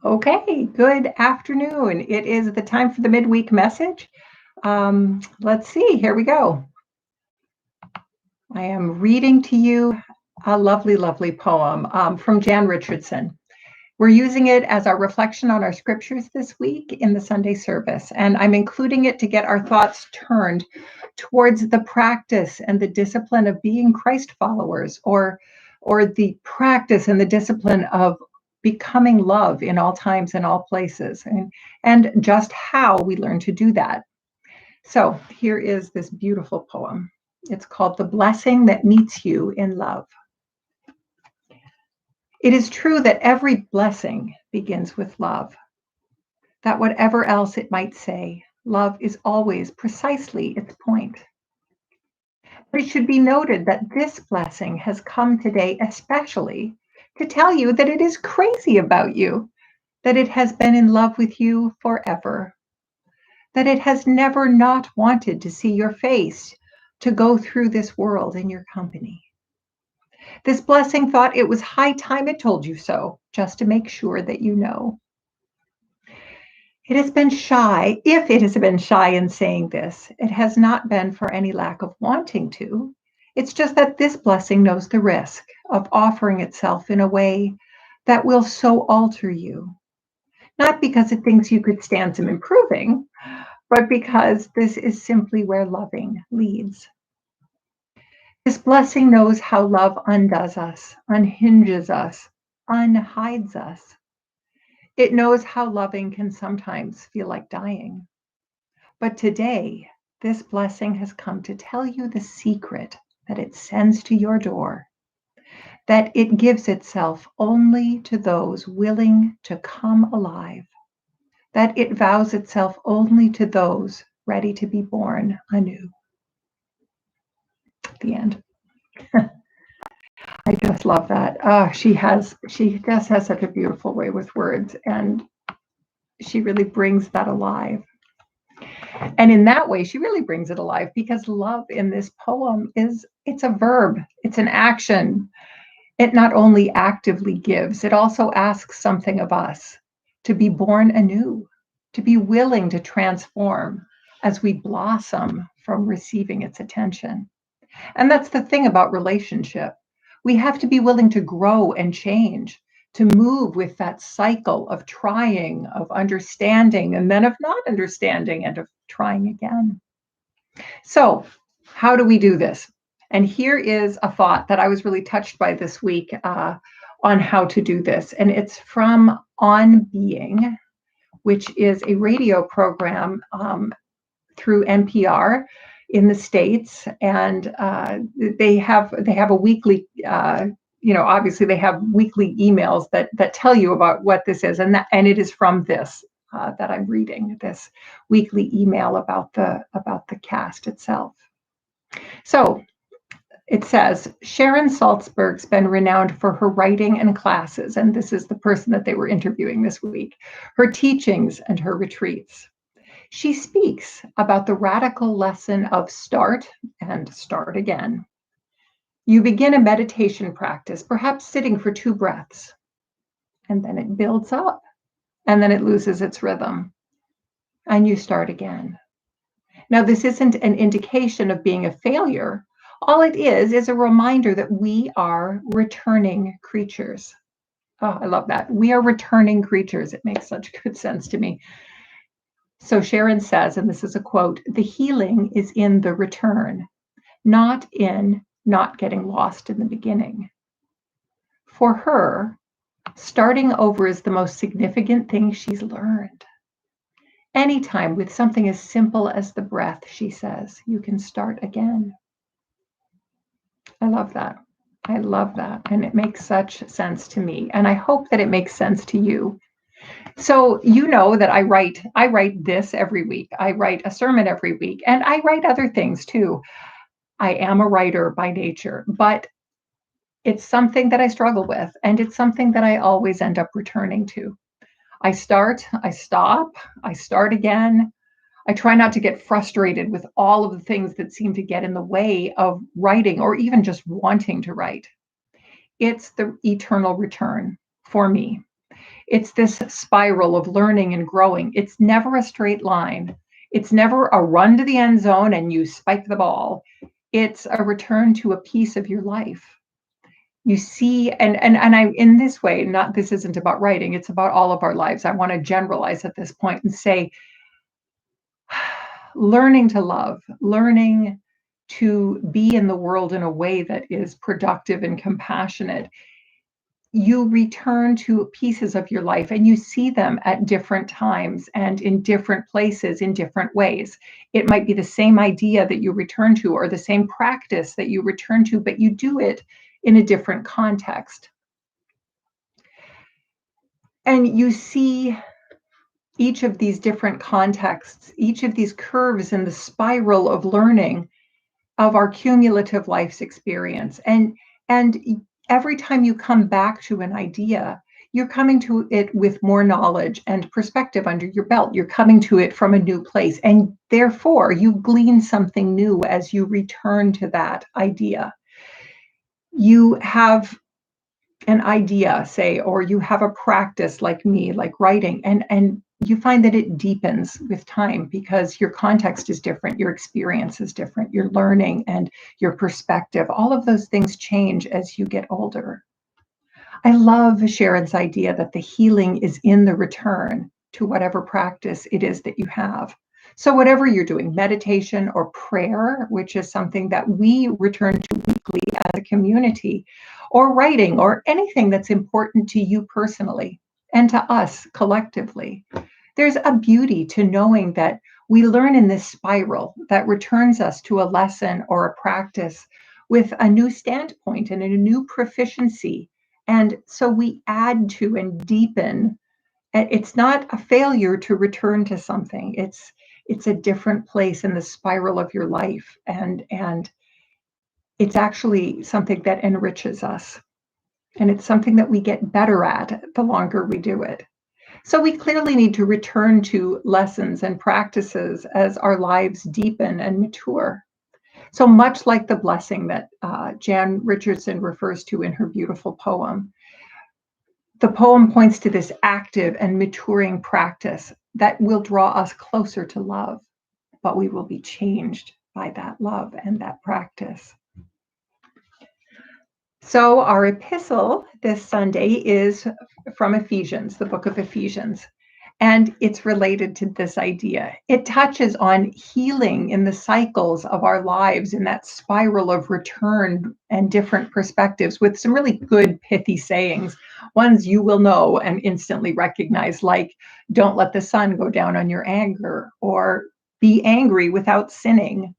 Okay, good afternoon. It is the time for the midweek message. Let's see, here we go. I am reading to you a lovely, lovely poem from Jan Richardson. We're using it as our reflection on our scriptures this week in the Sunday service, and I'm including it to get our thoughts turned towards the practice and the discipline of being Christ followers, or the practice and the discipline of becoming love in all times and all places, and just how we learn to do that. So here is this beautiful poem. It's called The Blessing That Meets You in Love. It is true that every blessing begins with love, that whatever else it might say, love is always precisely its point. But it should be noted that this blessing has come today especially to tell you that it is crazy about you, that it has been in love with you forever, that it has never not wanted to see your face, to go through this world in your company. This blessing thought it was high time it told you so, just to make sure that you know. It has been shy, if it has been shy in saying this, it has not been for any lack of wanting to. It's just that this blessing knows the risk of offering itself in a way that will so alter you. Not because it thinks you could stand some improving, but because this is simply where loving leads. This blessing knows how love undoes us, unhinges us, unhides us. It knows how loving can sometimes feel like dying. But today, this blessing has come to tell you the secret that it sends to your door, that it gives itself only to those willing to come alive, that it vows itself only to those ready to be born anew. The end. I just love that. She just has such a beautiful way with words, and she really brings that alive. And in that way, she really brings it alive because love in this poem it's a verb, it's an action. It not only actively gives, it also asks something of us to be born anew, to be willing to transform as we blossom from receiving its attention. And that's the thing about relationship. We have to be willing to grow and change, to move with that cycle of trying, of understanding, and then of not understanding, and of trying again. So, how do we do this? And here is a thought that I was really touched by this week on how to do this. And it's from On Being, which is a radio program through NPR in the States, and they have a weekly, obviously they have weekly emails that tell you about what this is, and it is from this that I'm reading, this weekly email about the cast itself. So it says, Sharon Salzberg's been renowned for her writing and classes, and this is the person that they were interviewing this week, her teachings and her retreats. She speaks about the radical lesson of start and start again. You begin a meditation practice, perhaps sitting for 2 breaths, and then it builds up, and then it loses its rhythm, and you start again. Now, this isn't an indication of being a failure. All it is a reminder that we are returning creatures. Oh, I love that. We are returning creatures. It makes such good sense to me. So Sharon says, and this is a quote, the healing is in the return, not in not getting lost in the beginning. For her, starting over is the most significant thing she's learned. Anytime with something as simple as the breath, she says, you can start again. I love that. I love that. And it makes such sense to me. And I hope that it makes sense to you. So you know that I write this every week. I write a sermon every week, and I write other things too. I am a writer by nature, but it's something that I struggle with, and it's something that I always end up returning to. I start, I stop, I start again. I try not to get frustrated with all of the things that seem to get in the way of writing or even just wanting to write. It's the eternal return for me. It's this spiral of learning and growing. It's never a straight line. It's never a run to the end zone and you spike the ball. It's a return to a piece of your life. You see, and I, in this way, not, this isn't about writing, it's about all of our lives. I want to generalize at this point and say, learning to love, learning to be in the world in a way that is productive and compassionate, you return to pieces of your life and you see them at different times and in different places in different ways. It might be the same idea that you return to or the same practice that you return to, but you do it in a different context. And you see each of these different contexts, each of these curves in the spiral of learning of our cumulative life's experience. And every time you come back to an idea, you're coming to it with more knowledge and perspective under your belt. You're coming to it from a new place. And therefore, you glean something new as you return to that idea. You have an idea, say, or you have a practice like me, like writing, and you find that it deepens with time because your context is different, your experience is different, your learning and your perspective, all of those things change as you get older. I love Sharon's idea that the healing is in the return to whatever practice it is that you have. So whatever you're doing, meditation or prayer, which is something that we return to weekly as a community, or writing, or anything that's important to you personally and to us collectively. There's a beauty to knowing that we learn in this spiral that returns us to a lesson or a practice with a new standpoint and a new proficiency. And so we add to and deepen. And it's not a failure to return to something. It's a different place in the spiral of your life. And it's actually something that enriches us. And it's something that we get better at the longer we do it. So we clearly need to return to lessons and practices as our lives deepen and mature. So much like the blessing that Jan Richardson refers to in her beautiful poem, the poem points to this active and maturing practice that will draw us closer to love, but we will be changed by that love and that practice. So our epistle this Sunday is from Ephesians, the book of Ephesians, and it's related to this idea. It touches on healing in the cycles of our lives in that spiral of return and different perspectives with some really good pithy sayings, ones you will know and instantly recognize, like don't let the sun go down on your anger, or be angry without sinning.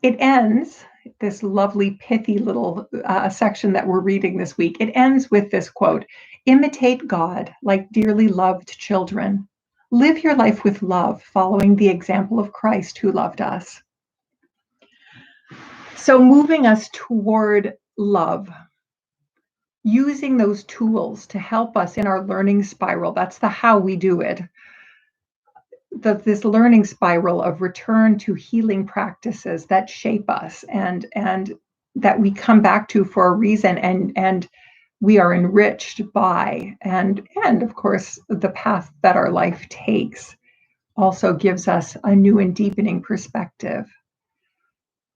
It ends, this lovely pithy little section that we're reading this week, it ends with this quote: imitate God like dearly loved children. Live your life with love, following the example of Christ who loved us. So moving us toward love, using those tools to help us in our learning spiral, that's the how we do it. This learning spiral of return to healing practices that shape us and that we come back to for a reason, and we are enriched by, and of course the path that our life takes also gives us a new and deepening perspective.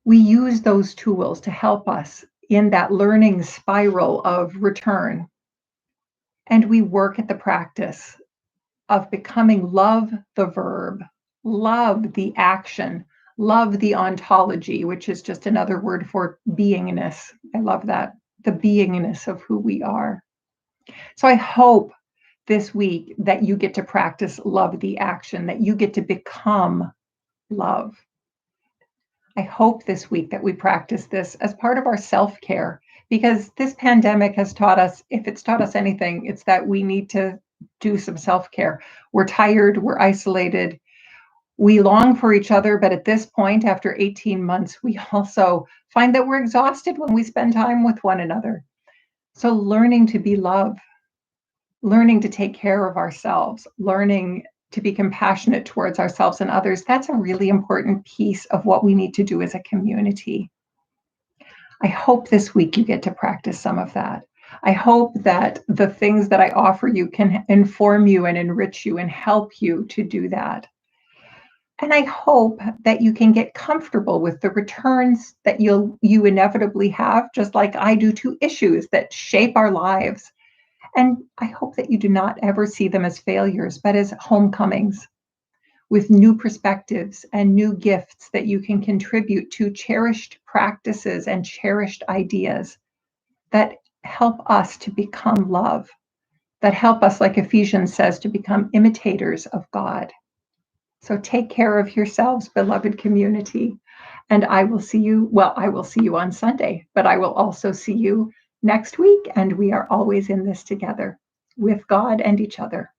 We use those tools to help us in that learning spiral of return, and we work at the practice of becoming love the verb, love the action, love the ontology, which is just another word for beingness. I love that, the beingness of who we are. So I hope this week that you get to practice love the action, that you get to become love. I hope this week that we practice this as part of our self-care, because this pandemic has taught us, if it's taught us anything, it's that we need to do some self-care. We're tired, we're isolated, we long for each other, but at this point, after 18 months, we also find that we're exhausted when we spend time with one another. So learning to be love, learning to take care of ourselves, learning to be compassionate towards ourselves and others, that's a really important piece of what we need to do as a community. I hope this week you get to practice some of that. I hope that the things that I offer you can inform you and enrich you and help you to do that. And I hope that you can get comfortable with the returns that you inevitably have, just like I do, to issues that shape our lives. And I hope that you do not ever see them as failures, but as homecomings with new perspectives and new gifts that you can contribute to cherished practices and cherished ideas that help us to become love, that help us, like Ephesians says, to become imitators of God. So take care of yourselves, beloved community. And I will see you, well, I will see you on Sunday, but I will also see you next week. And we are always in this together with God and each other.